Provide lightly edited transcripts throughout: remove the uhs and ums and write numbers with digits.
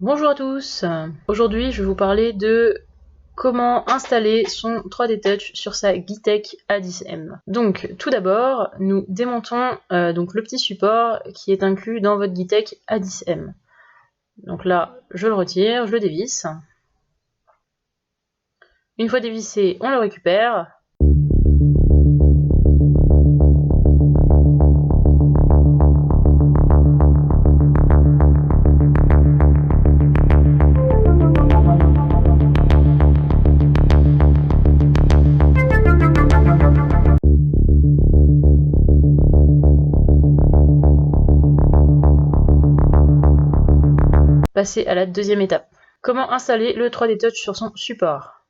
Bonjour à tous, aujourd'hui je vais vous parler de comment installer son 3D Touch sur sa Geeetech A10M. Donc tout d'abord, nous démontons donc le petit support qui est inclus dans votre Geeetech A10M. Donc là, je le retire, je le dévisse. Une fois dévissé, on le récupère. Passer à la deuxième étape. Comment installer le 3D Touch sur son support?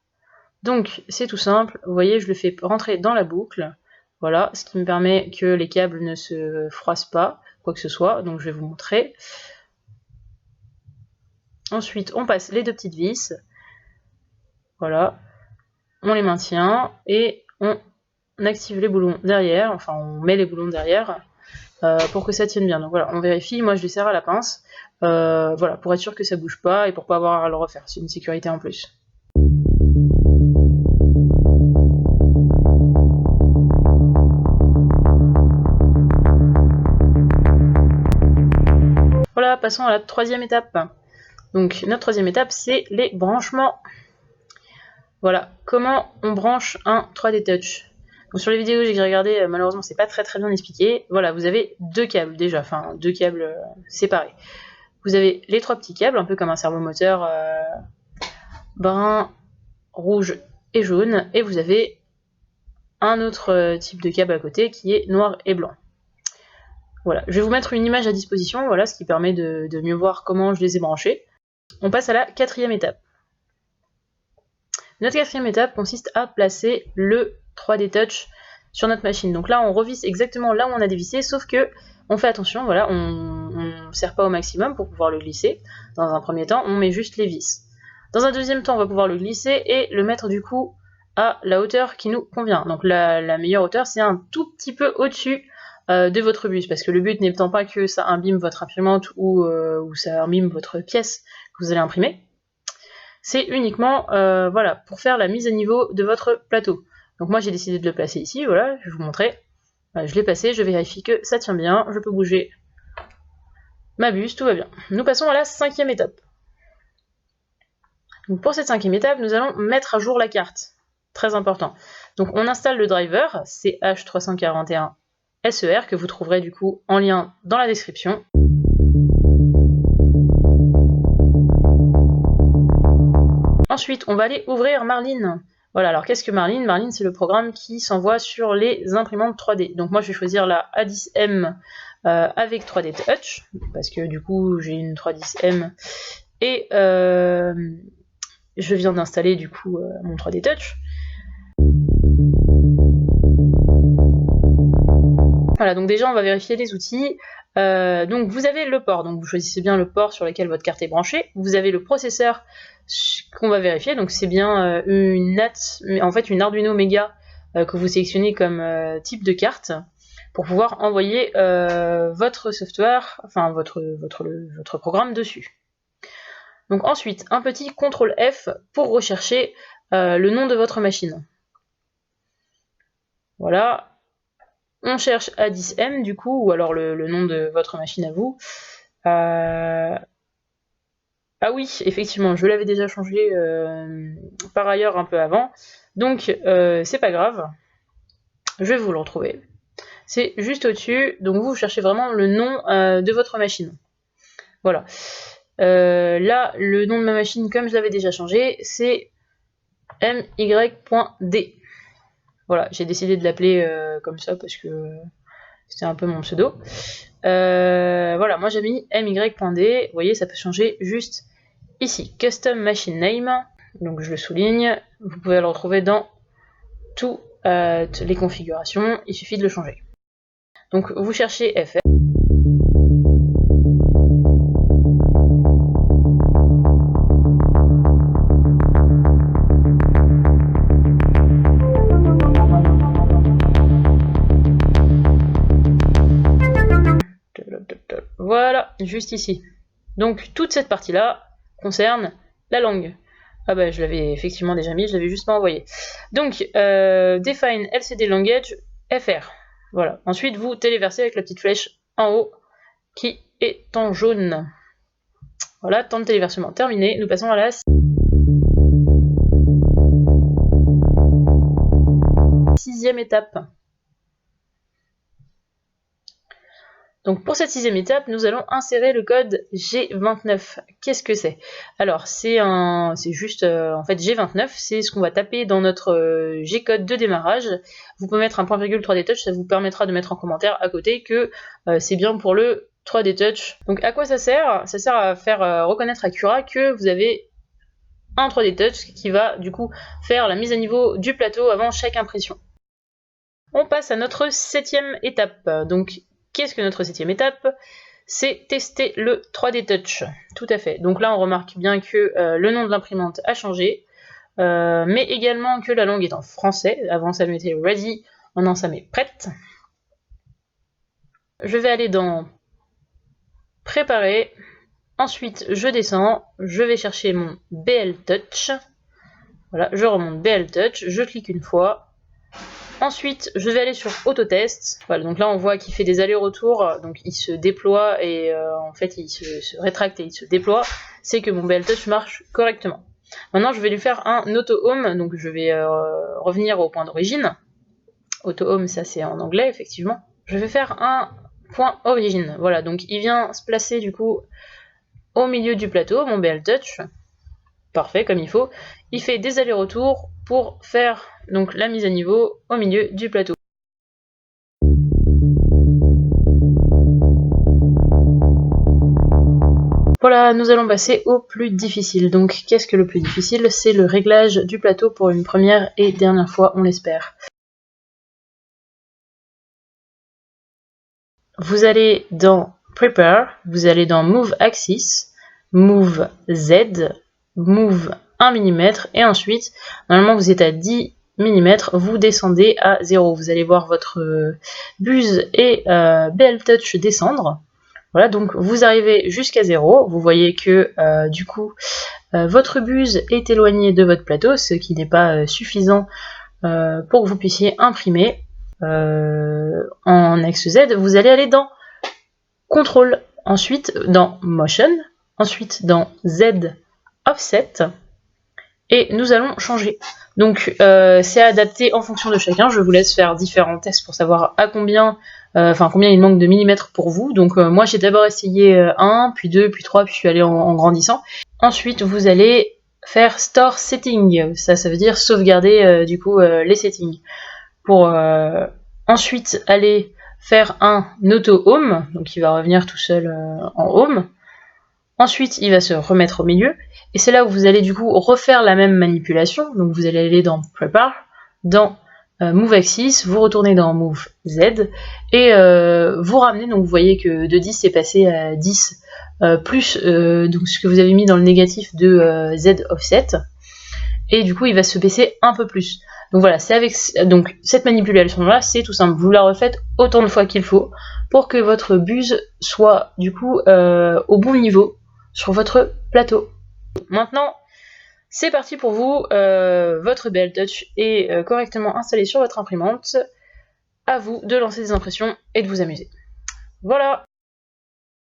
Donc c'est tout simple, vous voyez je le fais rentrer dans la boucle, voilà, ce qui me permet que les câbles ne se froissent pas, quoi que ce soit, donc je vais vous montrer. Ensuite on passe les deux petites vis, voilà, on les maintient et on active les boulons derrière, enfin on met les boulons derrière pour que ça tienne bien. Donc voilà, on vérifie, moi je les serre à la pince, voilà, pour être sûr que ça bouge pas et pour pas avoir à le refaire, c'est une sécurité en plus. Voilà, passons à la troisième étape. Donc notre troisième étape, c'est les branchements. Voilà, comment on branche un 3D Touch. Donc, sur les vidéos que j'ai regardées, malheureusement c'est pas très bien expliqué. Voilà, vous avez deux câbles déjà, enfin deux câbles séparés. Vous avez les trois petits câbles, un peu comme un servomoteur brun, rouge et jaune, et vous avez un autre type de câble à côté qui est noir et blanc. Voilà, je vais vous mettre une image à disposition, voilà, ce qui permet de mieux voir comment je les ai branchés. On passe à la quatrième étape. Notre quatrième étape consiste à placer le 3D Touch sur notre machine. Donc là, on revisse exactement là où on a dévissé, sauf que on fait attention, voilà, on ne serre pas au maximum pour pouvoir le glisser. Dans un premier temps, on met juste les vis. Dans un deuxième temps, on va pouvoir le glisser et le mettre du coup à la hauteur qui nous convient. Donc la meilleure hauteur, c'est un tout petit peu au-dessus de votre bus, parce que le but n'étant pas que ça imbibe votre imprimante ou ça imbibe votre pièce que vous allez imprimer. C'est uniquement voilà, pour faire la mise à niveau de votre plateau. Donc moi j'ai décidé de le placer ici, voilà, je vais vous montrer. Je l'ai placé, je vérifie que ça tient bien, je peux bouger ma buse, tout va bien. Nous passons à la cinquième étape. Donc pour cette cinquième étape, nous allons mettre à jour la carte. Très important. Donc on installe le driver, CH341 SER, que vous trouverez du coup en lien dans la description. Ensuite, on va aller ouvrir Marlin. Voilà, alors qu'est-ce que Marlin? Marlin, c'est le programme qui s'envoie sur les imprimantes 3D. Donc moi, je vais choisir la A10M avec 3D Touch, parce que du coup, j'ai une 310M et je viens d'installer du coup mon 3D Touch. Voilà, donc déjà, on va vérifier les outils. Donc vous avez le port, donc vous choisissez bien le port sur lequel votre carte est branchée. Vous avez le processeur qu'on va vérifier, donc c'est bien une NAT, mais en fait une Arduino Mega que vous sélectionnez comme type de carte pour pouvoir envoyer votre software, enfin votre programme dessus. Donc ensuite, un petit CTRL F pour rechercher le nom de votre machine. Voilà. On cherche A10M du coup, ou alors le nom de votre machine à vous. Ah oui, effectivement, je l'avais déjà changé par ailleurs un peu avant. Donc c'est pas grave. Je vais vous le retrouver. C'est juste au-dessus. Donc vous cherchez vraiment le nom de votre machine. Voilà. Là, le nom de ma machine, comme je l'avais déjà changé, c'est my.d. Voilà, j'ai décidé de l'appeler comme ça parce que c'était un peu mon pseudo. Voilà, moi j'ai mis my.d. Vous voyez, ça peut changer juste ici. Custom Machine Name. Donc je le souligne. Vous pouvez le retrouver dans toutes les configurations. Il suffit de le changer. Donc vous cherchez FR. Voilà, juste ici. Donc toute cette partie-là, concerne la langue. Ah bah je l'avais effectivement déjà mis, je l'avais juste pas envoyé. Donc define LCD language FR. Voilà. Ensuite vous téléversez avec la petite flèche en haut qui est en jaune. Voilà, temps de téléversement terminé. Nous passons à la 6e étape. Donc pour cette 6e étape, nous allons insérer le code G29. Qu'est-ce que c'est? Alors c'est juste en fait G29, c'est ce qu'on va taper dans notre G-code de démarrage. Vous pouvez mettre un point virgule 3D Touch, ça vous permettra de mettre en commentaire à côté que c'est bien pour le 3D Touch. Donc à quoi ça sert? Ça sert à faire reconnaître à Cura que vous avez un 3D Touch qui va du coup faire la mise à niveau du plateau avant chaque impression. On passe à notre 7e étape. Donc qu'est-ce que notre 7e étape? C'est tester le 3D Touch. Tout à fait. Donc là on remarque bien que le nom de l'imprimante a changé, mais également que la langue est en français. Avant ça mettait ready, maintenant ça met prête. Je vais aller dans préparer. Ensuite, je descends, je vais chercher mon BL Touch. Voilà, je remonte BL Touch, je clique une fois. Ensuite, je vais aller sur Autotest. Voilà, donc là, on voit qu'il fait des allers-retours. Donc, il se déploie et en fait, il se rétracte et il se déploie. C'est que mon BL Touch marche correctement. Maintenant, je vais lui faire un Auto-Home. Donc, je vais revenir au point d'origine. Auto-Home, ça, c'est en anglais, effectivement. Je vais faire un point origine. Voilà, donc il vient se placer, du coup, au milieu du plateau, mon BL Touch, parfait comme il faut, il fait des allers-retours pour faire donc la mise à niveau au milieu du plateau. Voilà, nous allons passer au plus difficile. Donc qu'est-ce que le plus difficile? C'est le réglage du plateau pour une première et dernière fois, on l'espère. Vous allez dans Prepare, vous allez dans Move Axis, Move Z, Move 1 mm, et ensuite, normalement vous êtes à 10 mm, vous descendez à 0. Vous allez voir votre buse et BL Touch descendre. Voilà, donc vous arrivez jusqu'à 0. Vous voyez que du coup, votre buse est éloignée de votre plateau, ce qui n'est pas suffisant pour que vous puissiez imprimer. En axe Z, vous allez aller dans Contrôle, ensuite dans Motion, ensuite dans Z Offset, et nous allons changer. Donc c'est adapté en fonction de chacun. Je vous laisse faire différents tests pour savoir à combien, combien il manque de millimètres pour vous. Donc moi j'ai d'abord essayé 1, puis 2, puis 3, puis je suis allée en grandissant. Ensuite vous allez faire Store Setting, ça veut dire sauvegarder du coup les settings. Pour ensuite aller faire un Auto Home, donc il va revenir tout seul en Home. Ensuite, il va se remettre au milieu, et c'est là où vous allez du coup refaire la même manipulation. Donc vous allez aller dans Prepare, dans Move Axis, vous retournez dans Move Z, et vous ramenez, donc vous voyez que de 10 c'est passé à 10, plus donc ce que vous avez mis dans le négatif de Z Offset, et du coup il va se baisser un peu plus. Donc voilà, c'est avec donc cette manipulation là, c'est tout simple. Vous la refaites autant de fois qu'il faut pour que votre buse soit du coup au bon niveau sur votre plateau. Maintenant, c'est parti pour vous. Votre BL Touch est correctement installé sur votre imprimante. À vous de lancer des impressions et de vous amuser. Voilà.